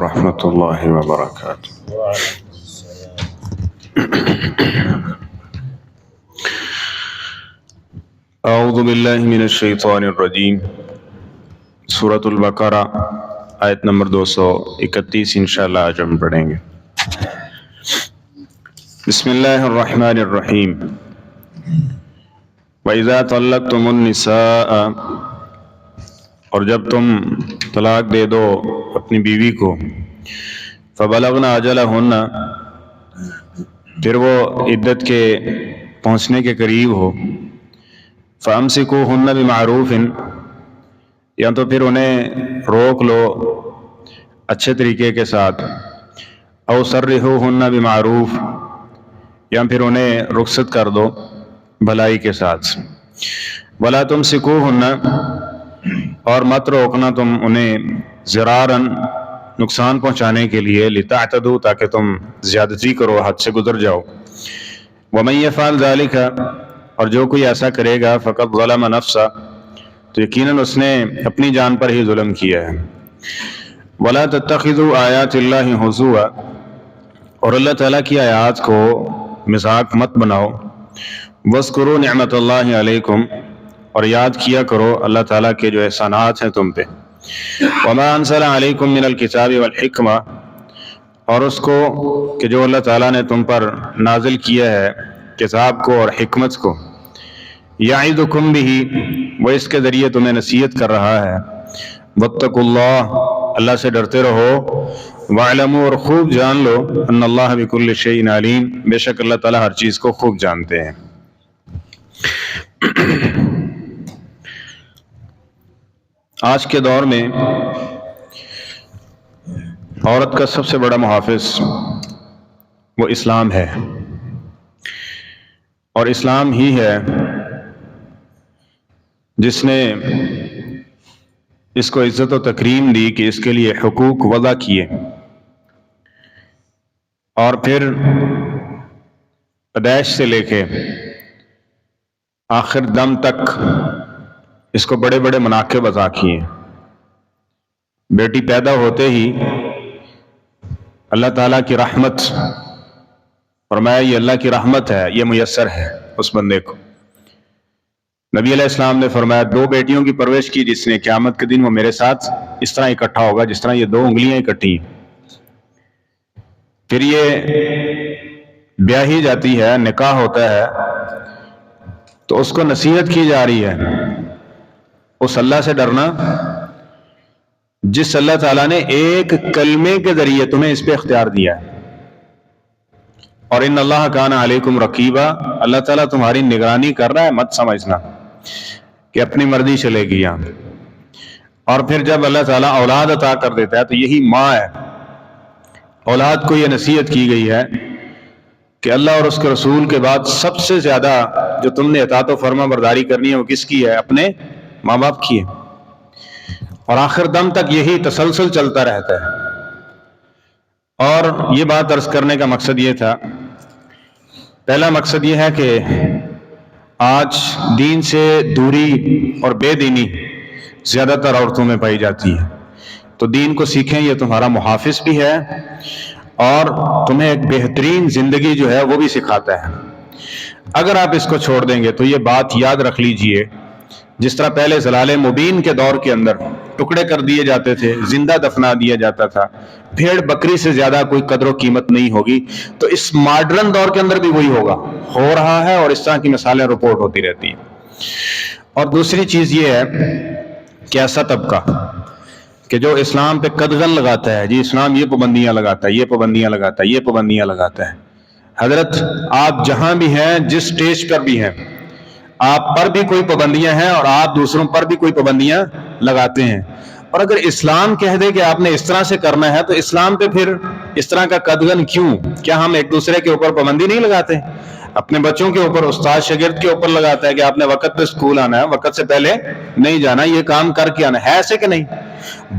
ورحمۃ اللہ وبرکاتہ۔ اعوذ باللہ من الشیطان الرجیم۔ سورۃ البقرہ آیت نمبر 231 انشاءاللہ آج ہم پڑھیں گے۔ بسم اللہ الرحمن الرحیم۔ وَإِذَا طَلَّقْتُمُ النِّسَاءَ، اور جب تم طلاق دے دو اپنی بیوی کو، فَبَلَغْنَ أَجَلَهُنَّ، پھر وہ عدت کے پہنچنے کے قریب ہو، فَأَمْسِكُوهُنَّ بِمَعْرُوفٍ، یا تو پھر انہیں روک لو اچھے طریقے کے ساتھ، أَوْ سَرِّحُوهُنَّ بِمَعْرُوف، یا پھر انہیں رخصت کر دو بھلائی کے ساتھ۔ وَلَا تُمْسِكُوهُنَّ، اور مت روکنا تم انہیں، ضِرَارًا، نقصان پہنچانے کے لیے، لِتَعْتَدُوا، تاکہ تم زیادتی کرو، حد سے گزر جاؤ۔ وَمَن يَفْعَلْ ذَلِكَ، اور جو کوئی ایسا کرے گا، فَقَدْ ظَلَمَ نَفْسَهُ، تو یقیناً اس نے اپنی جان پر ہی ظلم کیا ہے۔ وَلَا تَتَّخِذُوا آيَاتِ اللَّهِ هُزُوًا، اور اللہ تعالیٰ کی آیات کو مذاق مت بناؤ۔ وَاذْكُرُوا نِعْمَةَ اللَّهِ عَلَيْكُمْ، اور یاد کیا کرو اللہ تعالیٰ کے جو احسانات ہیں تم پہ۔ وَمَا أَنزَلَ عَلَيْكُمْ مِنَ الْكِتَابِ وَالْحِكْمَةِ، اور اس کو کہ جو اللہ تعالیٰ نے تم پر نازل کیا ہے کتاب کو اور حکمت کو۔ یعظکم بہ، وہ اس کے ذریعے تمہیں نصیحت کر رہا ہے۔ واتقوا اللہ، اللہ سے ڈرتے رہو۔ واعلموا، اور خوب جان لو، ان اللہ بکل شیء علیم، بے شک اللہ تعالیٰ ہر چیز کو خوب جانتے ہیں۔ آج کے دور میں عورت کا سب سے بڑا محافظ وہ اسلام ہے، اور اسلام ہی ہے جس نے اس کو عزت و تکریم دی کہ اس کے لیے حقوق وضع کیے، اور پھر پیدائش سے لے کے آخر دم تک اس کو بڑے بڑے مناقب عطا کیے۔ بیٹی پیدا ہوتے ہی اللہ تعالیٰ کی رحمت، فرمایا یہ اللہ کی رحمت ہے، یہ میسر ہے اس بندے کو۔ نبی علیہ السلام نے فرمایا 2 بیٹیوں کی پرورش کی جس نے، قیامت کے دن وہ میرے ساتھ اس طرح اکٹھا ہوگا جس طرح یہ 2 انگلیاں اکٹھی ہیں۔ پھر یہ بیاہی جاتی ہے، نکاح ہوتا ہے، تو اس کو نصیحت کی جا رہی ہے اس اللہ سے ڈرنا جس اللہ تعالیٰ نے ایک کلمے کے ذریعے تمہیں اس پہ اختیار دیا ہے۔ اور ان اللہ کان علیکم رقیبا، اللہ تعالیٰ تمہاری نگرانی کر رہا ہے، مت سمجھنا کہ اپنی مرضی چلے گی یہاں۔ اور پھر جب اللہ تعالیٰ اولاد عطا کر دیتا ہے تو یہی ماں ہے، اولاد کو یہ نصیحت کی گئی ہے کہ اللہ اور اس کے رسول کے بعد سب سے زیادہ جو تم نے اطاعت و فرما برداری کرنی ہے وہ کس کی ہے؟ اپنے ماں باپ کی ہے۔ اور آخر دم تک یہی تسلسل چلتا رہتا ہے۔ اور یہ بات عرض کرنے کا مقصد یہ تھا، پہلا مقصد یہ ہے کہ آج دین سے دوری اور بے دینی زیادہ تر عورتوں میں پائی جاتی ہے، تو دین کو سیکھیں، یہ تمہارا محافظ بھی ہے اور تمہیں ایک بہترین زندگی جو ہے وہ بھی سکھاتا ہے۔ اگر آپ اس کو چھوڑ دیں گے تو یہ بات یاد رکھ لیجئے، جس طرح پہلے ضلال مبین کے دور کے اندر ٹکڑے کر دیے جاتے تھے، زندہ دفنا دیا جاتا تھا، بھیڑ بکری سے زیادہ کوئی قدر و قیمت نہیں ہوگی، تو اس ماڈرن دور کے اندر بھی وہی ہوگا، ہو رہا ہے، اور اس طرح کی مثالیں رپورٹ ہوتی رہتی ہیں۔ اور دوسری چیز یہ ہے کہ ایسا طبقہ کہ جو اسلام پہ قدغن لگاتا ہے، جی اسلام یہ پابندیاں لگاتا ہے، یہ پابندیاں لگاتا ہے، یہ پابندیاں لگاتا ہے۔ حضرت آپ جہاں بھی ہیں، جس سٹیج پر بھی ہیں، آپ پر بھی کوئی پابندیاں ہیں اور آپ دوسروں پر بھی کوئی پابندیاں لگاتے ہیں۔ اور اگر اسلام کہہ دے کہ آپ نے اس طرح سے کرنا ہے تو اسلام پہ پھر اس طرح کا قدغن کیوں؟ کیا ہم ایک دوسرے کے اوپر پابندی نہیں لگاتے؟ اپنے بچوں کے اوپر، استاد شاگرد کے اوپر لگاتا ہے کہ آپ نے وقت پہ اسکول آنا ہے، وقت سے پہلے نہیں جانا، یہ کام کر کے آنا ہے، ایسے کہ نہیں؟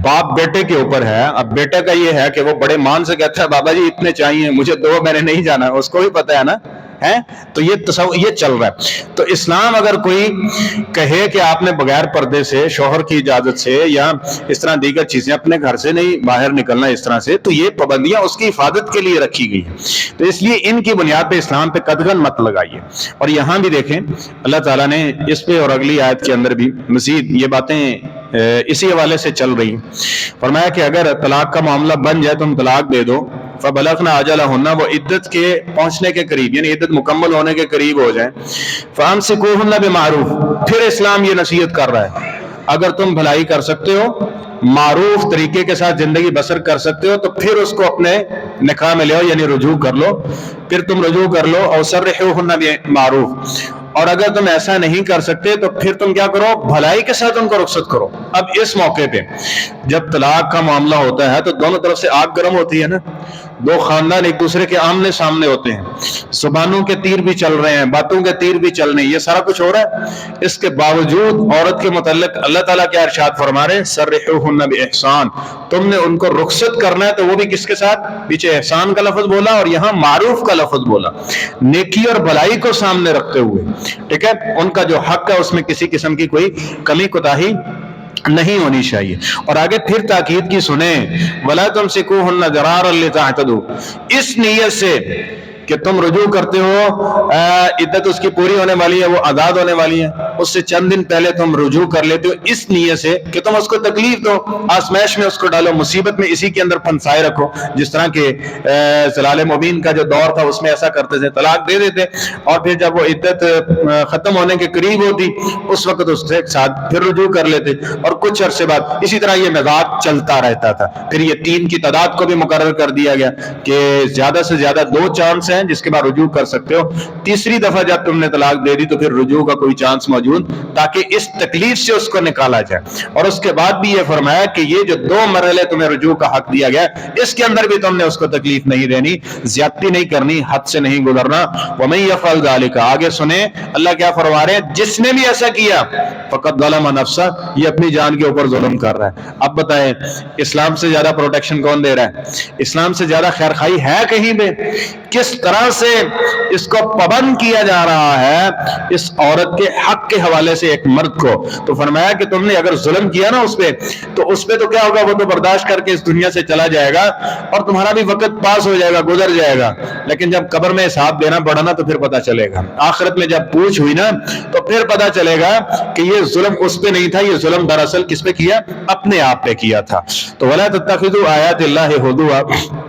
باپ بیٹے کے اوپر ہے، اب بیٹے کا یہ ہے کہ وہ بڑے مان سے کہتا ہے بابا جی اتنے چاہیے مجھے 2، میں نے نہیں جانا، اس کو بھی پتہ ہے نا ہے. تو یہ چل رہا ہے. تو اسلام اگر کوئی کہے کہ آپ نے بغیر پردے سے شوہر کی اجازت سے یا اس طرح دیگر چیزیں اپنے گھر سے نہیں باہر نکلنا اس طرح سے, تو یہ پابندیاں اس کی حفاظت کے لیے رکھی گئی ہیں. تو اس لیے ان کی بنیاد پہ اسلام پہ قدغن مت لگائیے. اور یہاں بھی دیکھیں اللہ تعالیٰ نے اس پہ اور اگلی آیت کے اندر بھی مزید یہ باتیں اسی حوالے سے چل رہی ہیں. فرمایا کہ اگر طلاق کا معاملہ بن جائے تم طلاق دے دو, فبلغنا اجلہن, وہ عدت کے پہنچنے کے قریب یعنی عدت مکمل ہونے کے قریب ہو جائیں, فامسکوہن بمعروف, پھر اسلام یہ نصیحت کر رہا ہے اگر تم بھلائی کر سکتے ہو, معروف طریقے کے ساتھ زندگی بسر کر سکتے ہو, تو پھر اس کو اپنے نکاح میں لے آؤ, یعنی رجوع کر لو, پھر تم رجوع کر لو. اور سرحوہن بمعروف, اور اگر تم ایسا نہیں کر سکتے تو پھر تم کیا کرو, بھلائی کے ساتھ ان کو رخصت کرو. اب اس موقع پہ جب طلاق کا معاملہ ہوتا ہے تو دونوں طرف سے آگ گرم ہوتی ہے نا, دو خاندان ایک دوسرے کے آمنے سامنے ہوتے ہیں, زبانوں کے تیر بھی چل رہے ہیں, باتوں کے تیر بھی چل رہے ہیں, یہ سارا کچھ ہو رہا ہے. اس کے باوجود عورت کے متعلق اللہ تعالیٰ کیا ارشاد فرما رہے ہیں, سرحوہن بإحسان, تم نے ان کو رخصت کرنا ہے, تو وہ بھی کس کے ساتھ, پیچھے احسان کا لفظ بولا اور یہاں معروف کا لفظ بولا, نیکی اور بھلائی کو سامنے رکھتے ہوئے. ٹھیک ہے, ان کا جو حق ہے اس میں کسی قسم کی کوئی کمی کوتاہی نہیں ہونی چاہیے. اور آگے پھر تاکید کی سنیں, وَلَا تُمْسِكُوهُنَّ ضِرَارًا لِتَعْتَدُوا, اس نیت سے کہ تم رجوع کرتے ہو, عدت اس کی پوری ہونے والی ہے, وہ آزاد ہونے والی ہے, اس سے چند دن پہلے تم رجوع کر لیتے ہو اس نیت سے کہ تم اس کو تکلیف دو, آزمائش میں اس کو ڈالو, مصیبت میں اسی کے اندر پھنسائے رکھو. جس طرح کہ زلال مبین کا جو دور تھا اس میں ایسا کرتے تھے, طلاق دے دیتے اور پھر جب وہ عدت ختم ہونے کے قریب ہوتی اس وقت اس کے ساتھ پھر رجوع کر لیتے, اور کچھ عرصے بعد اسی طرح یہ مزاج چلتا رہتا تھا. پھر یہ 3 کی تعداد کو بھی مقرر کر دیا گیا کہ زیادہ سے زیادہ 2 چانس ہیں جس کے بعد رجوع کر سکتے ہو, تیسری دفعہ جب تم نے طلاق دے دی تو پھر رجوع کا کوئی چانس موجود, تاکہ اس تکلیف سے اس کو نکالا جائے. اور اس کے بعد بھی یہ فرمایا کہ یہ جو 2 مرحلے تمہیں رجوع کا حق دیا گیا, اس کے اندر بھی تم نے اس کو تکلیف نہیں دینی, زیادتی نہیں کرنی, حد سے نہیں گزرنا. وَمَن يَفْعَلْ ذَلِكَ, آگے سنیں اللہ کیا فرما رہے ہیں, جس نے بھی ایسا کیا فَقَدْ ظَلَمَ نَفْسَهُ, یہ اپنی جان کے اوپر ظلم کر رہا ہے. اب بتائیں اسلام سے زیادہ پروٹیکشن کون دے رہا ہے, اسلام سے زیادہ خیر خواہی ہے کہیں پہ؟ کس طرح سے اس کو پابند کیا جا رہا ہے اس عورت کے حق کے حوالے سے ایک مرد کو. تو فرمایا کہ تم نے اگر ظلم کیا نا اس پہ تو کیا ہوگا, وہ تو برداشت کر کے اس دنیا سے چلا جائے گا اور تمہارا بھی وقت پاس ہو جائے گا, گزر جائے گا. لیکن جب قبر میں حساب دینا پڑا نا تو پھر پتا چلے گا, آخرت میں جب پوچھ ہوئی نا تو پھر پتا چلے گا کہ یہ ظلم اس پہ نہیں تھا, یہ ظلم دراصل کس پہ کیا, اپنے آپ پہ کیا تھا. تو وَلَا تَتَّخِذُوا آیَاتِ اللَّهِ هُزُوًا,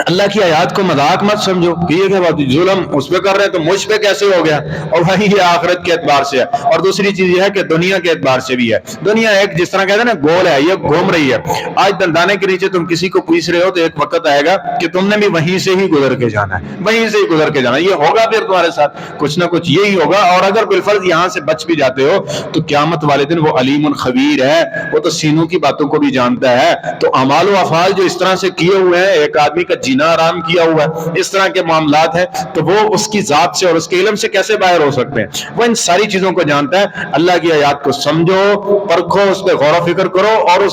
اللہ کی آیات کو مذاق مت سمجھو کہ یہ کیا بات, ظلم اس پہ کر رہے ہیں تو مجھ پہ کیسے ہو گیا, اور وہی یہ آخرت کے اعتبار سے ہے. اور دوسری چیز یہ ہے کہ دنیا کے اعتبار سے بھی ہے. دنیا ایک جس طرح کہتے ہیں نا گول ہے, یہ گھوم رہی ہے. آج دندانے کے نیچے تم کسی کو پوچھ رہے ہو تو ایک وقت آئے گا کہ تم نے بھی وہیں سے ہی گزر کے جانا ہے, وہیں سے ہی گزر کے جانا ہے. یہ ہوگا پھر تمہارے ساتھ کچھ نہ کچھ یہی ہوگا. اور اگر بالفرض یہاں سے بچ بھی جاتے ہو تو قیامت والے دن وہ علیم خبیر ہے, وہ تو سینوں کی باتوں کو بھی جانتا ہے. تو اعمال و افعال جو اس طرح سے کیے ہوئے ہیں, ایک آدمی کا جینا آرام کیا ہوا ہے, اس طرح کے معاملات ہیں, تو وہ اس کی ذات سے اور اس کے علم سے کیسے باہر ہو سکتے ہیں؟ وہ ان ساری چیزوں کو جانتا ہے. اللہ کی آیات کو سمجھو, پرکھو, اس پہ غور و فکر کرو, اور اس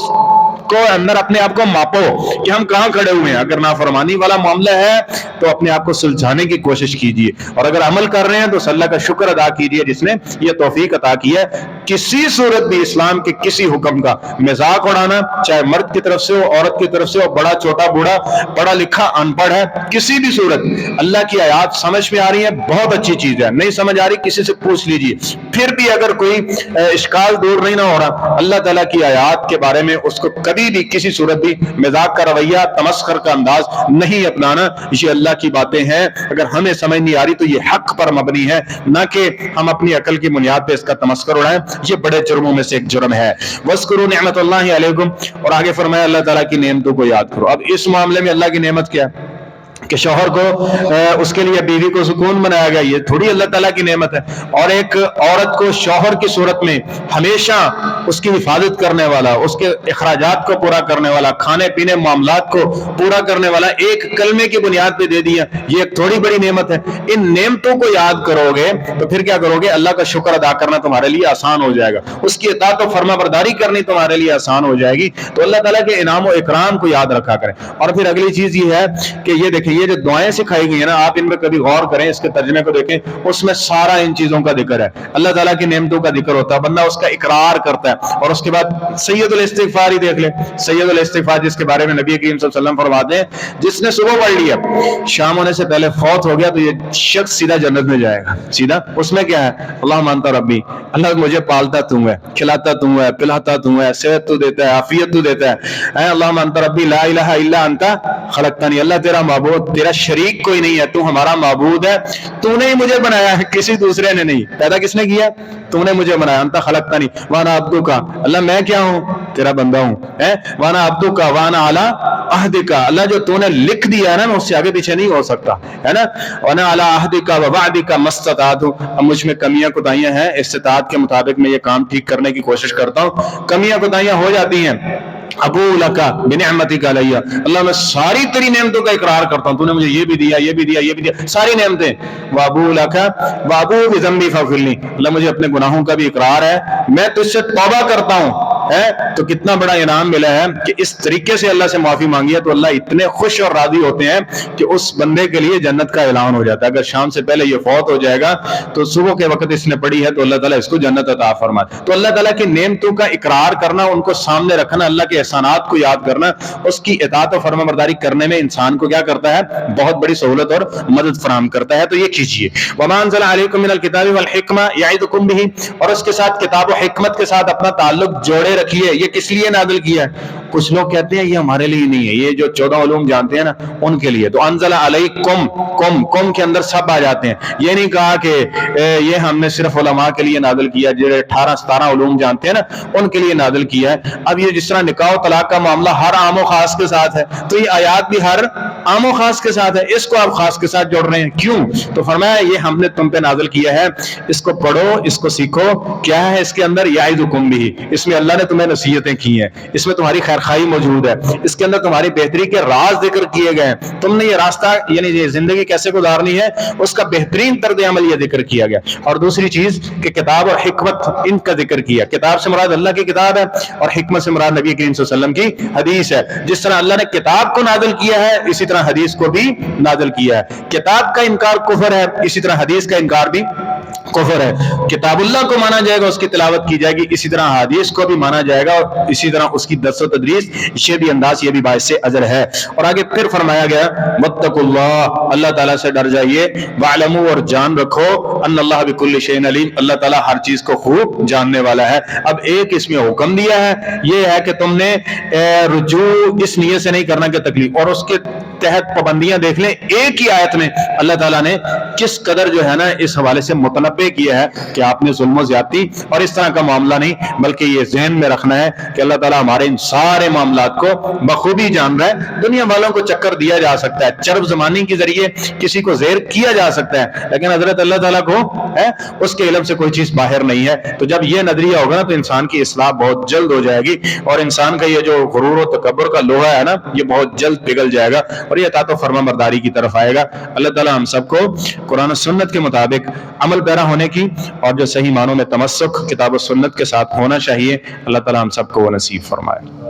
کو اندر اپنے آپ کو ماپو کہ ہم کہاں کھڑے ہوئے ہیں. اگر نافرمانی والا معاملہ ہے تو اپنے آپ کو سلجھانے کی کوشش کیجیے, اور اگر عمل کر رہے ہیں تو اللہ کا شکر ادا کیجیے جس نے یہ توفیق عطا کی ہے. کسی صورت بھی اسلام کے کسی حکم کا مذاق اڑانا, چاہے مرد کی طرف سے ہو, عورت کی طرف سے ہو, بڑا چھوٹا بوڑھا, پڑھا لکھا ان پڑھ ہے, کسی بھی صورت اللہ کی آیات سمجھ میں آ رہی ہے, بہت اچھی چیز ہے. نہیں سمجھ آ رہی کسی سے پوچھ لیجیے. پھر بھی اگر کوئی اشکال دور نہیں نہ ہو رہا, اللہ تعالیٰ کی آیات کے بارے میں اس کو کبھی بھی کسی صورت بھی مذاق کا رویہ, تمسخر کا انداز نہیں اپنانا. یہ اللہ کی باتیں ہیں, اگر ہمیں سمجھ نہیں آ رہی تو یہ حق پر مبنی ہے, نہ کہ ہم اپنی عقل کی بنیاد پہ اس کا تمسخر اڑائیں. یہ بڑے جرموں میں سے ایک جرم ہے. وَاذْكُرُوا نِعْمَتَ اللَّهِ عَلَيْكُمْ, اور آگے فرمایا اللہ تعالیٰ کی نعمتوں کو یاد کرو. اب اس معاملے میں اللہ کی نعمت کیا ہے کہ شوہر کو اس کے لیے بیوی کو سکون بنایا گیا, یہ تھوڑی اللہ تعالیٰ کی نعمت ہے. اور ایک عورت کو شوہر کی صورت میں ہمیشہ اس کی حفاظت کرنے والا, اس کے اخراجات کو پورا کرنے والا, کھانے پینے معاملات کو پورا کرنے والا ایک کلمے کی بنیاد پہ دے دیا, یہ ایک تھوڑی بڑی نعمت ہے. ان نعمتوں کو یاد کرو گے تو پھر کیا کرو گے, اللہ کا شکر ادا کرنا تمہارے لیے آسان ہو جائے گا, اس کی اطاعت و فرما برداری کرنی تمہارے لیے آسان ہو جائے گی. تو اللہ تعالیٰ کے انعام و اکرام کو یاد رکھا کریں. اور پھر اگلی چیز یہ ہے کہ یہ دیکھیں, یہ جو دعائیں سکھائی گئی ہیں نا، آپ ان پہ کبھی غور کریں، اس کے ترجمے کو دیکھیں، اس میں سارا ان چیزوں کا ذکر ہے، اللہ تعالیٰ کی نعمتوں کا ذکر ہوتا ہے، بندہ اس کا اقرار کرتا ہے، اور اس کے بعد سید الاستغفار ہی دیکھ لیں، سید الاستغفار جس کے بارے میں نبی کریم صلی اللہ علیہ وسلم فرماتے ہیں جس نے صبح پڑھ لیا، شام ہونے سے پہلے فوت ہو گیا تو یہ شخص سیدھا جنت میں جائے گا، سیدھا۔ اس میں کیا ہے؟ اللہم انت ربی، اللہ مجھے پالتا تو ہے، کھلاتا تو ہے، پلاتا تو ہے، صحت تو دیتا ہے، عافیت تو دیتا ہے، اللہم انت ربی لا الہ الا انت خلقتنی، اللہ تیرا معبود، تیرا شریک کوئی نہیں ہے، تو ہمارا معبود ہے، تو نے ہی مجھے بنایا ہے، کسی دوسرے نے نہیں، پیدا کس نے کیا؟ تو نے مجھے بنایا، انت خلقتنی وانا عبدک، اللہ میں کیا ہوں؟ تیرا بندہ ہوں، وانا عبدک وانا علی عہدک، اللہ جو تو نے لکھ دیا ہے نا، میں اس سے آگے پیچھے نہیں ہو سکتا، ہے نا، وانا علی عہدک ووعدک ما استطعت، اب مجھ میں کمیاں کوتاہیاں ہیں، استطاعت کے مطابق میں یہ کام ٹھیک کرنے کی کوشش کرتا ہوں، کمیاں کوتاہیاں ہو جاتی ہیں، ابو لکا بنعمتک علی، اللہ میں ساری تیری نعمتوں کا اقرار کرتا ہوں، تو نے مجھے یہ بھی دیا، یہ بھی دیا، یہ بھی دیا، ساری نعمتیں، وابو لکا وابو بذنبی فاغفر لی، اللہ مجھے اپنے گناہوں کا بھی اقرار ہے، میں تجھ سے توبہ کرتا ہوں، تو کتنا بڑا انعام ملا ہے کہ اس طریقے سے اللہ سے معافی مانگی ہے تو اللہ اتنے خوش اور راضی ہوتے ہیں کہ اس بندے کے لیے جنت کا اعلان ہو جاتا ہے۔ اگر شام سے پہلے یہ فوت ہو جائے گا تو صبح کے وقت اس نے پڑھی ہے تو اللہ تعالیٰ اس کو جنت عطا فرمائے۔ تو اللہ تعالیٰ کی نعمتوں کا اقرار کرنا، ان کو سامنے رکھنا، اللہ کے احسانات کو یاد کرنا، اس کی اطاعت و فرما برداری کرنے میں انسان کو کیا کرتا ہے؟ بہت بڑی سہولت اور مدد فراہم کرتا ہے، تو یہ کیجیے۔ وَمَا أَنزَلَ عَلَيْكُم مِّنَ الْكِتَابِ وَالْحِكْمَةِ يَعِظُكُم بِهِ، اور اس کے ساتھ کتاب و حکمت کے ساتھ اپنا تعلق جوڑے رکھیے۔ یہ کس لیے نازل کیا ہے؟ کچھ لوگ کہتے ہیں یہ ہمارے لیے نہیں ہے، یہ جو 14 علوم جانتے ہیں نا ان کے لیے، تو انزل علیکم، کم کے اندر سب آ جاتے ہیں، یہ نہیں کہا کہ یہ ہم نے صرف علماء کے لیے نازل کیا، جو 18-17 علوم جانتے ہیں نا ان کے لیے نازل کیا ہے۔ اب یہ جس طرح نکاح و طلاق کا معاملہ ہر عام و خاص کے ساتھ ہے، تو یہ آیات بھی ہر عام و خاص کے ساتھ ہے، اس کو آپ خاص کے ساتھ جوڑ رہے ہیں، کیوں؟ تو فرمایا یہ ہم نے تم پہ نازل کیا ہے، اس کو پڑھو، اس کو سیکھو۔ کیا ہے اس کے اندر؟ یعظکم بھی، اس میں اللہ نے تمہیں نصیحتیں کی ہیں، اس میں تمہاری خیر خواہی موجود ہے، اس کے اندر تمہاری بہتری کے راز ذکر کیے گئے ہیں، تم نے یہ راستہ یعنی یہ زندگی کیسے گزارنی ہے اس کا بہترین طرز عمل یہ ذکر کیا گیا۔ اور دوسری چیز کہ کتاب اور حکمت ان کا ذکر کیا، کتاب سے مراد اللہ کی کتاب ہے اور حکمت سے مراد نبی کریم صلی اللہ علیہ وسلم کی حدیث ہے۔ جس طرح اللہ نے کتاب کو نازل کیا ہے اسی طرح حدیث کو بھی نازل کیا ہے۔ کتاب کا انکار کفر ہے، اسی طرح حدیث کا انکار بھی کفر ہے۔ کتاب اللہ کو مانا جائے گا، اس کی تلاوت کی جائے گی، اسی طرح حدیث کو بھی مانا جائے گا اور اسی طرح اس کی درس و تدریس، یہ بھی انداز، یہ بھی باعث اجر ہے۔ اور آگے پھر فرمایا گیا واتقوا اللہ، اللہ تعالیٰ سے ڈر جائیے، واعلموا، اور جان رکھو، ان اللہ بکل شیء علیم، اللہ تعالیٰ ہر چیز کو خوب جاننے والا ہے۔ اب ایک اس میں حکم دیا ہے، یہ ہے کہ تم نے رجوع اس نیت سے نہیں کرنا کہ تکلیف، اور اس کے تحت پابندیاں دیکھ لیں، ایک ہی آیت میں اللہ تعالیٰ نے کس قدر جو ہے نا اس حوالے سے متنبہ کیا ہے کہ آپ نے ظلم و زیادتی اور اس طرح کا معاملہ نہیں، بلکہ یہ ذہن میں رکھنا ہے کہ اللہ تعالیٰ ہمارے ان سارے معاملات کو بخوبی جان رہا ہے۔ دنیا والوں کو چکر دیا جا سکتا ہے، چرب زمانی کے ذریعے کسی کو زیر کیا جا سکتا ہے، لیکن حضرت اللہ تعالیٰ کو ہے اس کے علم سے کوئی چیز باہر نہیں ہے۔ تو جب یہ نظریہ ہوگا نا تو انسان کی اصلاح بہت جلد ہو جائے گی، اور انسان کا یہ جو غرور و تکبر کا لوہا ہے نا یہ بہت جلد پگھل جائے گا اور یہ اطاعت و فرما برداری کی طرف آئے گا۔ اللہ تعالیٰ ہم سب کو قرآن و سنت کے مطابق عمل پیرا ہونے کی اور جو صحیح معنوں میں تمسک کتاب و سنت کے ساتھ ہونا چاہیے، اللہ تعالیٰ ہم سب کو وہ نصیب فرمائے۔